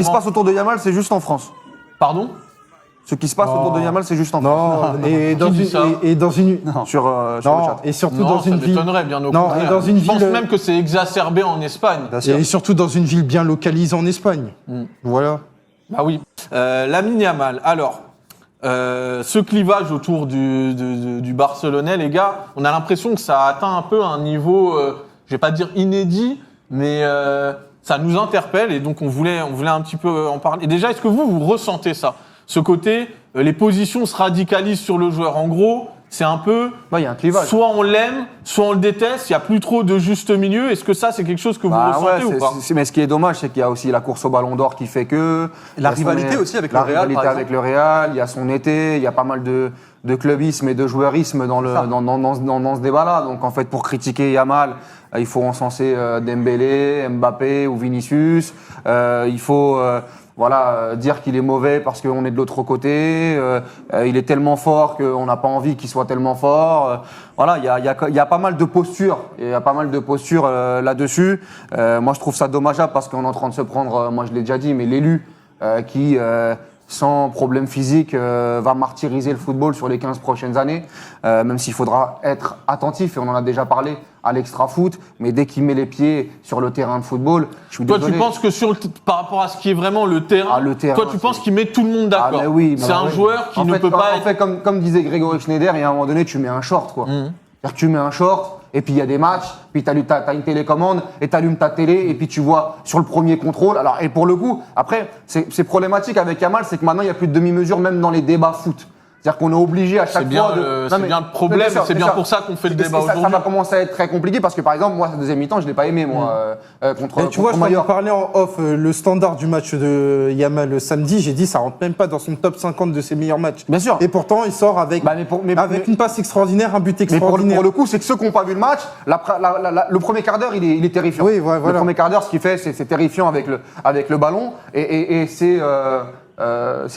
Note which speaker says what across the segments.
Speaker 1: Ce qui se passe autour de Yamal, c'est juste en France.
Speaker 2: Pardon?
Speaker 1: Ce qui se passe autour de Yamal, c'est juste en France.
Speaker 3: Non, et dans
Speaker 2: dit
Speaker 3: une
Speaker 2: ça
Speaker 3: et dans une
Speaker 1: Sur le
Speaker 3: non,
Speaker 1: chat.
Speaker 3: et surtout
Speaker 2: Non,
Speaker 3: dans une
Speaker 2: ça
Speaker 3: ville.
Speaker 2: m'étonnerait, bien au
Speaker 3: Non,
Speaker 2: contraire.
Speaker 3: et dans une
Speaker 2: Je pense
Speaker 3: ville-
Speaker 2: même que c'est exacerbé en Espagne.
Speaker 1: Bien sûr.
Speaker 3: Et surtout dans une ville bien localisée en Espagne. Voilà.
Speaker 2: Ah oui. Lamine Yamal. Alors, ce clivage autour du Barcelonais, les gars, on a l'impression que ça a atteint un peu un niveau, je vais pas dire inédit, mais ça nous interpelle et donc on voulait un petit peu en parler. Et déjà, est-ce que vous ressentez ça? Ce côté, les positions se radicalisent sur le joueur. En gros, c'est un peu,
Speaker 1: Il y a un clivage.
Speaker 2: soit on l'aime, soit on le déteste. Il y a plus trop de juste milieu. Est-ce que ça, c'est quelque chose que vous ressentez ou pas?
Speaker 1: mais ce qui est dommage, c'est qu'il y a aussi la course au Ballon d'Or qui fait que...
Speaker 4: La
Speaker 1: il y a
Speaker 4: rivalité aussi avec
Speaker 1: la
Speaker 4: le Real,
Speaker 1: rivalité
Speaker 4: par
Speaker 1: avec le Real, il y a son été, il y a pas mal de clubisme et de joueurisme dans ce débat-là. Donc en fait, pour critiquer Yamal, il faut encenser Dembélé, Mbappé ou Vinicius. Il faut... dire qu'il est mauvais parce qu'on est de l'autre côté. Il est tellement fort qu'on n'a pas envie qu'il soit tellement fort. Il y a pas mal de postures. Il y a pas mal de postures là-dessus. Moi, je trouve ça dommageable parce qu'on est en train de se prendre, moi je l'ai déjà dit, mais l'élu qui, sans problème physique, va martyriser le football sur les 15 prochaines années. Même s'il faudra être attentif, et on en a déjà parlé, à l'extra-foot, mais dès qu'il met les pieds sur le terrain de football, je suis désolé.
Speaker 2: Toi, tu penses que par rapport à ce qui est vraiment le terrain, toi, tu penses qu'il met tout le monde d'accord?
Speaker 1: Ah, mais oui,
Speaker 2: c'est un joueur qui ne peut pas être...
Speaker 1: En fait, comme disait Grégory Schneider, il y a un moment donné, tu mets un short, quoi. C'est-à-dire que tu mets un short, et puis il y a des matchs, puis t'as une télécommande, et t'allumes ta télé, et puis tu vois sur le premier contrôle. Alors, et pour le coup, après, c'est problématique avec Yamal, c'est que maintenant, il n'y a plus de demi-mesure, même dans les débats foot. C'est-à-dire qu'on est obligé à chaque fois de...
Speaker 2: C'est bien le problème, c'est bien pour ça qu'on fait le débat aujourd'hui.
Speaker 1: Ça va commencer à être très compliqué parce que par exemple, moi, cette deuxième mi-temps, je l'ai pas aimé, moi, contre
Speaker 3: Tu vois, je t'en parlais en off, le standard du match de Yamal samedi, j'ai dit ça rentre même pas dans son top 50 de ses meilleurs matchs.
Speaker 1: Bien sûr.
Speaker 3: Et pourtant, il sort avec, une passe extraordinaire, un but
Speaker 1: Mais
Speaker 3: extraordinaire.
Speaker 1: pour le coup, c'est que ceux qui n'ont pas vu le match, le premier quart d'heure, il est terrifiant.
Speaker 3: Oui, voilà.
Speaker 1: Le premier quart d'heure, ce qu'il fait, c'est terrifiant avec le ballon et c'est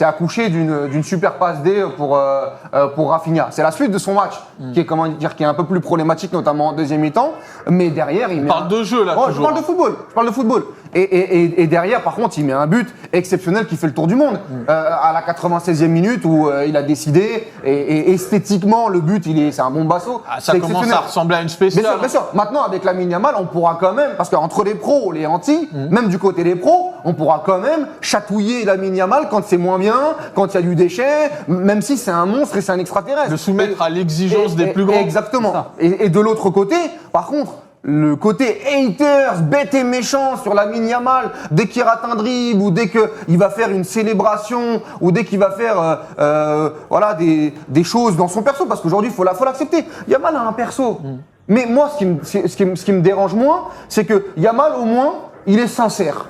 Speaker 1: accouché d'une super passe D pour Rafinha. C'est la suite de son match qui est un peu plus problématique, notamment en deuxième mi-temps. Mais derrière, il
Speaker 2: parle de jeu là.
Speaker 1: Je parle de football. Et derrière, par contre, il met un but exceptionnel qui fait le tour du monde à la 96e minute où il a décidé. Et esthétiquement, le but, c'est un bombasso.
Speaker 2: Ça commence à ressembler à une spéciale.
Speaker 1: Bien sûr. Maintenant, avec Lamine Yamal, on pourra quand même, parce qu'entre les pros, les anti, même du côté des pros, on pourra quand même chatouiller Lamine Yamal quand c'est moins bien, quand il y a du déchet, même si c'est un monstre et c'est un extraterrestre.
Speaker 2: Le soumettre à l'exigence des plus grands.
Speaker 1: Exactement. Et de l'autre côté, par contre, le côté haters, bête et méchant sur Lamine Yamal, dès qu'il rate un dribble ou dès qu'il va faire une célébration ou dès qu'il va faire des choses dans son perso, parce qu'aujourd'hui, il faut l'accepter. Yamal a un perso. Mais moi, ce qui me dérange moins, c'est que Yamal, au moins, il est sincère.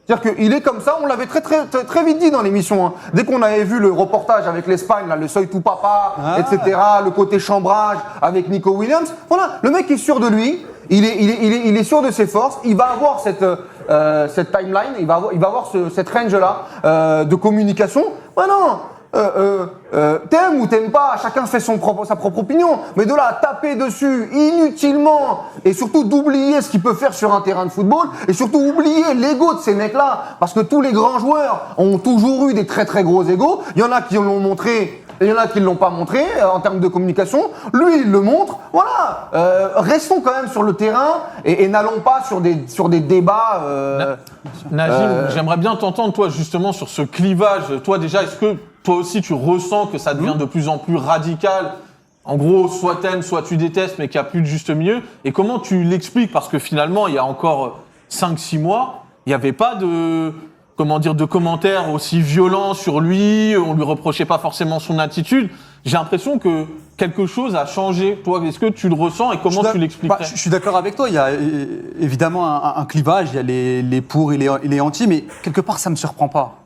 Speaker 1: C'est-à-dire qu'il est comme ça, on l'avait très, très, très, très vite dit dans l'émission. Hein. Dès qu'on avait vu le reportage avec l'Espagne, là, le seuil tout papa, etc., le côté chambrage avec Nico Williams, voilà, le mec est sûr de lui, il est sûr de ses forces, il va avoir cette timeline, il va avoir cette range-là de communication. Non, t'aimes ou t'aimes pas, chacun fait sa propre opinion, mais de là à taper dessus inutilement et surtout d'oublier ce qu'il peut faire sur un terrain de football et surtout oublier l'ego de ces mecs-là, parce que tous les grands joueurs ont toujours eu des très très gros égos. Il y en a qui l'ont montré, il y en a qui ne l'ont pas montré en termes de communication. Lui, il le montre. Voilà. Restons quand même sur le terrain et n'allons pas sur des débats.
Speaker 2: Najim, j'aimerais bien t'entendre, toi, justement, sur ce clivage. Toi, déjà, est-ce que toi aussi, tu ressens que ça devient de plus en plus radical? En gros, soit t'aimes, soit tu détestes, mais qu'il n'y a plus de juste milieu. Et comment tu l'expliques? Parce que finalement, il y a encore 5-6 mois, il n'y avait pas de commentaires aussi violents sur lui. On lui reprochait pas forcément son attitude. J'ai l'impression que quelque chose a changé. Toi, est-ce que tu le ressens et comment tu l'expliquerais?
Speaker 4: Je suis d'accord avec toi. Il y a évidemment un clivage. Il y a les pour et les anti, mais quelque part, ça me surprend pas.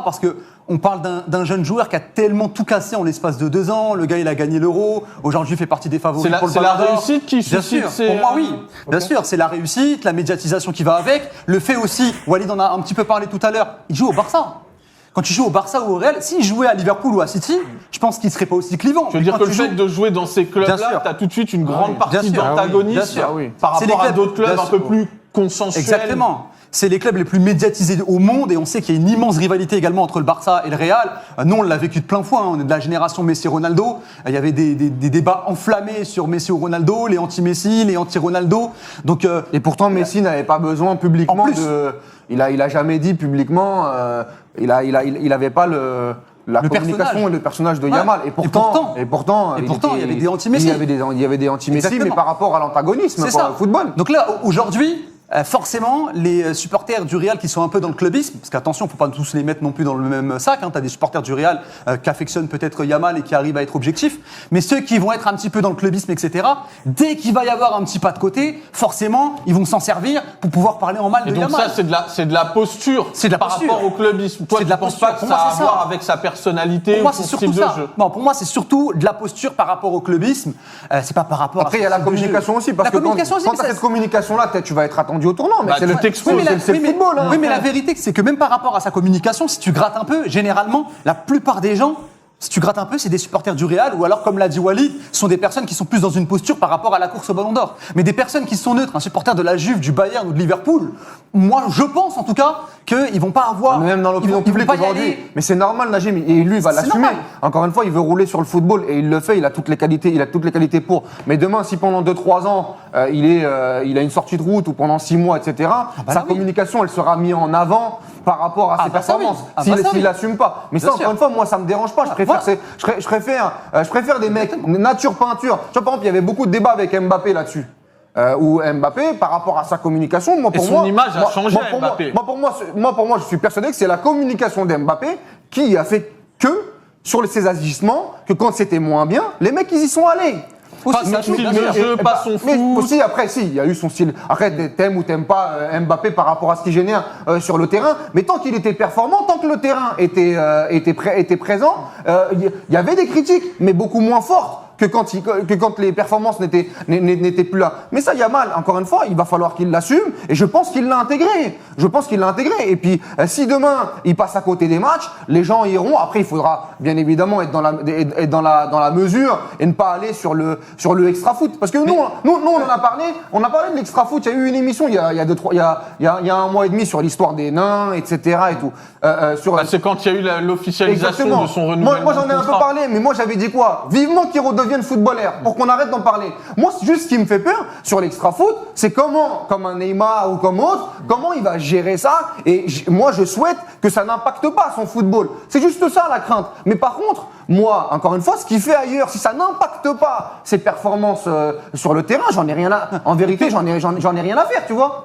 Speaker 4: Parce que on parle d'un jeune joueur qui a tellement tout cassé en l'espace de 2 ans. Le gars, il a gagné l'Euro. Aujourd'hui, il fait partie des favoris pour le Ballon d'Or.
Speaker 2: C'est la réussite qui suscite.
Speaker 4: Bien sûr. Pour moi, oui. Bien sûr, c'est la réussite, la médiatisation qui va avec. Le fait aussi, Walid en a un petit peu parlé tout à l'heure, il joue au Barça. Quand tu joues au Barça ou au Real, s'il jouait à Liverpool ou à City, je pense qu'il ne serait pas aussi clivant.
Speaker 2: Je veux dire que le fait de jouer dans ces clubs-là, tu as tout de suite une grande partie d'antagonisme par rapport à d'autres clubs un peu plus consensuels.
Speaker 4: Exactement. c'est les clubs les plus médiatisés au monde et on sait qu'il y a une immense rivalité également entre le Barça et le Real. Nous, on l'a vécu de plein fouet, hein. On est de la génération Messi-Ronaldo. Il y avait des débats enflammés sur Messi ou Ronaldo, les anti-Messi, les anti-Ronaldo. Donc,
Speaker 1: Et pourtant, Messi n'avait pas besoin publiquement
Speaker 4: En plus.
Speaker 1: de. Il a jamais dit publiquement. Il avait pas la communication
Speaker 4: personnage.
Speaker 1: et le personnage de
Speaker 4: Ouais.
Speaker 1: Yamal.
Speaker 4: Et pourtant, il y avait des anti-Messi.
Speaker 1: Il y avait des anti-Messi, mais
Speaker 4: Exactement.
Speaker 1: par rapport à l'antagonisme
Speaker 4: c'est
Speaker 1: pour
Speaker 4: ça.
Speaker 1: le football.
Speaker 4: Donc là, aujourd'hui, forcément, les supporters du Real qui sont un peu dans le clubisme, parce qu'attention, il ne faut pas tous les mettre non plus dans le même sac. Hein, tu as des supporters du Real qui affectionnent peut-être Yamal et qui arrivent à être objectifs. Mais ceux qui vont être un petit peu dans le clubisme, etc., dès qu'il va y avoir un petit pas de côté, forcément, ils vont s'en servir pour pouvoir parler en mal
Speaker 2: Et
Speaker 4: de
Speaker 2: donc
Speaker 4: Yamal.
Speaker 2: ça, c'est de la posture.
Speaker 4: C'est de la
Speaker 2: par
Speaker 4: posture.
Speaker 2: rapport au clubisme. Toi,
Speaker 4: C'est
Speaker 2: tu
Speaker 4: de la
Speaker 2: penses
Speaker 4: posture.
Speaker 2: pas que
Speaker 4: Pour
Speaker 2: ça
Speaker 4: moi,
Speaker 2: a à
Speaker 4: c'est
Speaker 2: voir
Speaker 4: ça.
Speaker 2: avec sa personnalité
Speaker 4: Pour moi,
Speaker 2: ou
Speaker 4: c'est
Speaker 2: son
Speaker 4: surtout
Speaker 2: style de
Speaker 4: ça.
Speaker 2: jeu?
Speaker 4: Non, pour moi, c'est surtout de la posture par rapport au clubisme. C'est pas par rapport
Speaker 1: Après,
Speaker 4: à
Speaker 1: il y a la
Speaker 4: son style de jeu.
Speaker 1: communication aussi. Parce
Speaker 4: La
Speaker 1: que
Speaker 4: communication aussi,
Speaker 1: quand
Speaker 4: mais
Speaker 1: tu as
Speaker 4: ça-
Speaker 1: cette communication-là, peut-être tu vas être attendu au tournant. Mais
Speaker 2: Bah,
Speaker 1: c'est
Speaker 2: tu
Speaker 1: le
Speaker 2: t'exposes.
Speaker 1: oui, mais c'est le football. Hein.
Speaker 4: Oui, mais la vérité, c'est que même par rapport à sa communication, si tu grattes un peu, généralement, la plupart des gens, si tu grattes un peu, c'est des supporters du Real, ou alors, comme l'a dit Walid, sont des personnes qui sont plus dans une posture par rapport à la course au Ballon d'Or. Mais des personnes qui sont neutres, un supporter de la Juve, du Bayern ou de Liverpool, moi, je pense en tout cas qu'ils vont pas avoir.
Speaker 1: Même dans l'opinion
Speaker 4: ils vont
Speaker 1: publique
Speaker 4: pas y
Speaker 1: aujourd'hui.
Speaker 4: aller.
Speaker 1: Mais c'est normal, Najim. Et lui, il va
Speaker 4: C'est
Speaker 1: l'assumer.
Speaker 4: normal.
Speaker 1: Encore une fois, il veut rouler sur le football et il le fait. Il a toutes les qualités. Il a toutes les qualités pour. Mais demain, si pendant 2-3 ans, il a une sortie de route ou pendant 6 mois, etc.,
Speaker 4: bah
Speaker 1: sa
Speaker 4: là, oui.
Speaker 1: communication, elle sera mise en avant par rapport à ses
Speaker 4: bah ça, oui.
Speaker 1: performances.
Speaker 4: Ah, bah ça,
Speaker 1: S'il
Speaker 4: oui.
Speaker 1: l'assume pas. Mais ça,
Speaker 4: Bien
Speaker 1: encore
Speaker 4: sûr.
Speaker 1: une fois, moi, ça me dérange pas. Je préfère des mecs nature peinture. Tu vois, par exemple, il y avait beaucoup de débats avec Mbappé là-dessus. Où Mbappé, par rapport à sa communication, moi,
Speaker 2: Et
Speaker 1: pour
Speaker 2: son
Speaker 1: moi,
Speaker 2: image a changé à
Speaker 1: pour
Speaker 2: Mbappé.
Speaker 1: Pour moi, je suis persuadé que c'est la communication d'Mbappé qui a fait que, sur ses agissements, que quand c'était moins bien, les mecs, ils y sont allés.
Speaker 2: Pas son style de jeu, pas son
Speaker 1: Mais
Speaker 2: foot.
Speaker 1: aussi, après, si, il y a eu son style. Après, t'aimes ou t'aimes pas Mbappé par rapport à ce qu'il génère sur le terrain, mais tant qu'il était performant, tant que le terrain était présent, il y avait des critiques, mais beaucoup moins fortes que quand les performances n'étaient plus là. Mais ça, Yamal, encore une fois, il va falloir qu'il l'assume, et je pense qu'il l'a intégré. Et puis, si demain, il passe à côté des matchs, les gens iront. Après, il faudra, bien évidemment, être dans la mesure et ne pas aller sur le extra-foot. Parce que nous, on en a parlé de l'extra-foot. Il y a eu une émission il y a 1 mois et demi sur l'histoire des nains, etc. et tout.
Speaker 2: Bah, c'est quand il y a eu l'officialisation de son renouvellement.
Speaker 1: Moi, j'en ai
Speaker 2: de
Speaker 1: un peu
Speaker 2: contrat.
Speaker 1: parlé, mais moi, j'avais dit quoi? Vivement qu'il redevienne footballeur, pour qu'on arrête d'en parler. Moi, c'est juste ce qui me fait peur sur l'extra-foot, c'est comment, comme un Neymar ou comme autre, comment il va gérer ça. Et moi, je souhaite que ça n'impacte pas son football. C'est juste ça, la crainte. Mais par contre, moi, encore une fois, ce qu'il fait ailleurs, si ça n'impacte pas ses performances sur le terrain, en vérité, j'en ai rien à faire, tu vois.